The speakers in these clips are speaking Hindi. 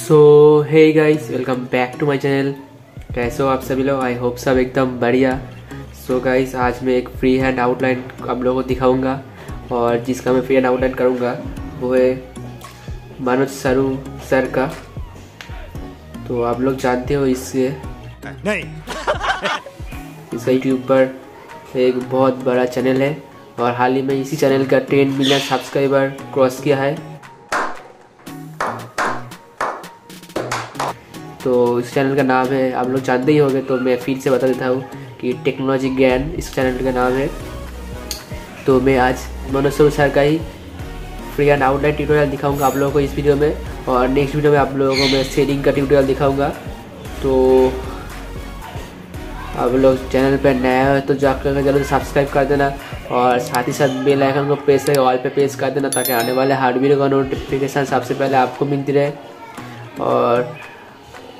So hey guys, welcome back to my channel. कैसे हो आप सभी लोग? आई होप सब एकदम बढ़िया। सो गाइस, आज मैं एक फ्री हैंड आउटलाइन आप लोगों को दिखाऊंगा और जिसका मैं फ्री हैंड आउटलाइन करूंगा वो है मनोज सारू सर का। तो आप लोग जानते हो इससे नहीं इसका यूट्यूब पर एक बहुत बड़ा चैनल है और हाल ही में इसी चैनल का 10 मिलियन सब्सक्राइबर क्रॉस किया है। तो इस चैनल का नाम है, आप लोग जानते ही होंगे, तो मैं फिर से बता देता हूँ कि टेक्नोलॉजी ज्ञान इस चैनल का नाम है। तो मैं आज मनोज सारू सर का ही फ्री हैंड आउटलाइन ट्यूटोरियल दिखाऊंगा आप लोगों को इस वीडियो में, और नेक्स्ट वीडियो में आप लोगों को मैं शेडिंग का ट्यूटोरियल दिखाऊंगा। तो आप लोग चैनल पर नया हो तो जाकर जल्दी सब्सक्राइब कर देना और साथ ही साथ बेल आइकन को प्रेस करके ऑल पे प्रेस कर देना ताकि आने वाले हर वीडियो का नोटिफिकेशन सबसे पहले आपको मिलती रहे। और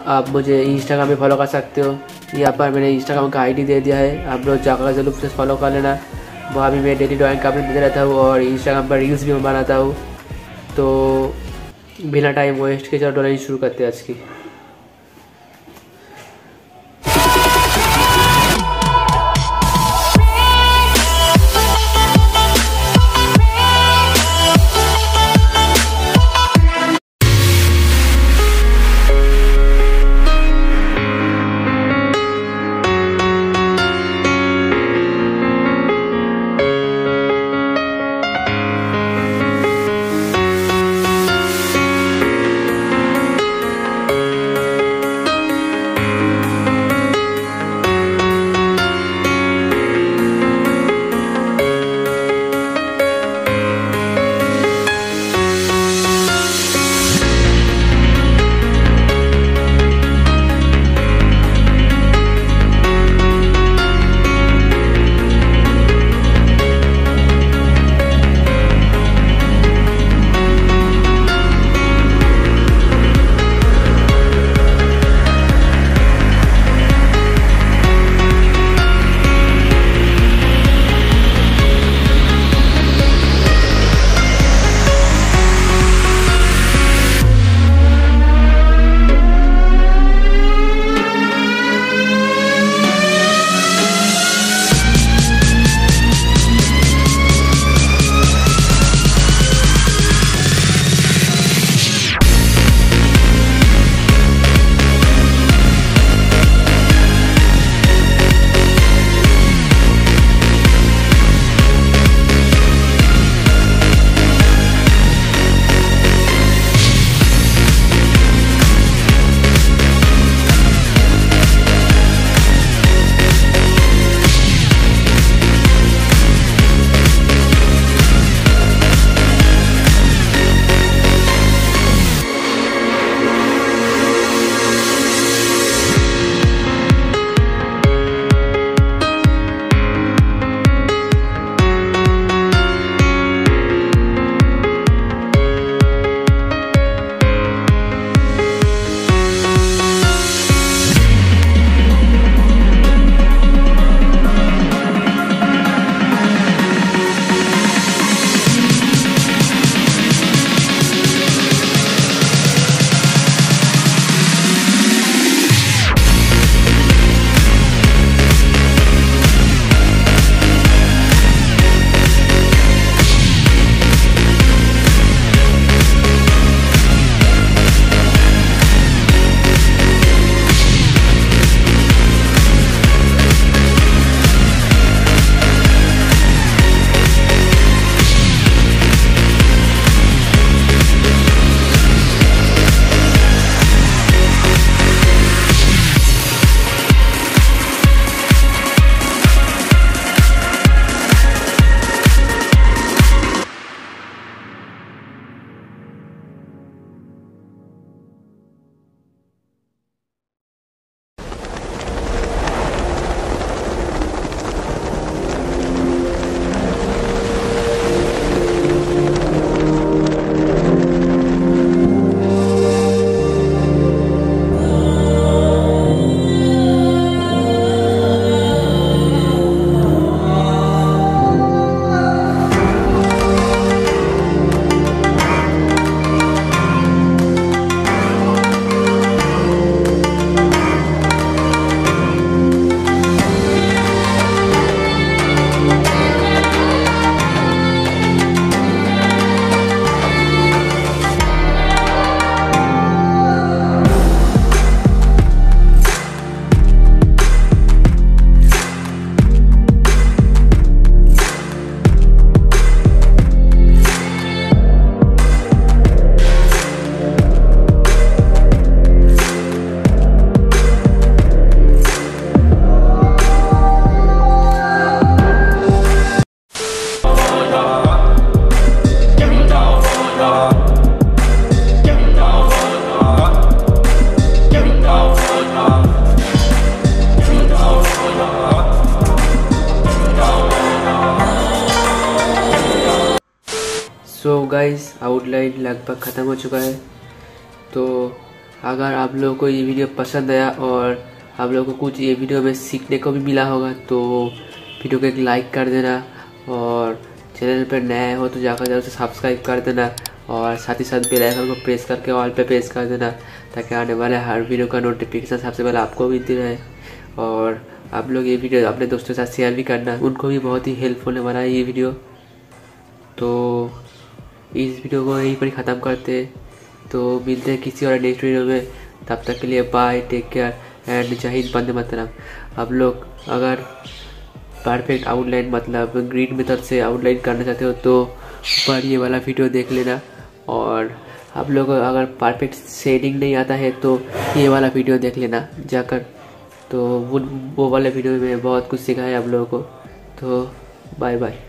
आप मुझे इंस्टाग्राम पे फॉलो कर सकते हो, यहाँ पर मैंने इंस्टाग्राम का आईडी दे दिया है, आप लोग जाकर जरूर से फॉलो कर लेना। वहाँ भी मैं डेली ड्राइंग का अपडेट देता रहता हूँ और इंस्टाग्राम पर रील्स भी मैं बनाता हूँ। तो बिना टाइम वेस्ट के चलो ड्राइंग शुरू करते हैं आज की। गाइस आउटलाइन लगभग ख़त्म हो चुका है। तो अगर आप लोगों को ये वीडियो पसंद आया और आप लोगों को कुछ ये वीडियो में सीखने को भी मिला होगा तो वीडियो को एक लाइक कर देना, और चैनल पर नया हो तो जाकर जरूर से सब्सक्राइब कर देना, और साथ ही साथ बेल आइकन को प्रेस करके ऑल पे प्रेस कर देना, ताकि आने वाले हर वीडियो का नोटिफिकेशन सबसे पहले आपको मिलती रहे। और आप लोग ये वीडियो अपने दोस्तों के साथ शेयर भी करना, उनको भी बहुत ही हेल्पफुल होने वाला है ये वीडियो। तो इस वीडियो को यहीं पर ही ख़त्म करते, तो मिलते हैं किसी और नेक्स्ट वीडियो में। तब तक के लिए बाय, टेक केयर एंड जय हिंद, वंदे मातरम। आप लोग अगर परफेक्ट आउटलाइन मतलब ग्रीड मेथड से आउटलाइन करना चाहते हो तो ऊपर ये वाला वीडियो देख लेना, और आप लोग अगर परफेक्ट शेडिंग नहीं आता है तो ये वाला वीडियो देख लेना जाकर। तो वो वाले वीडियो में बहुत कुछ सिखाया आप लोगों को। तो बाय बाय।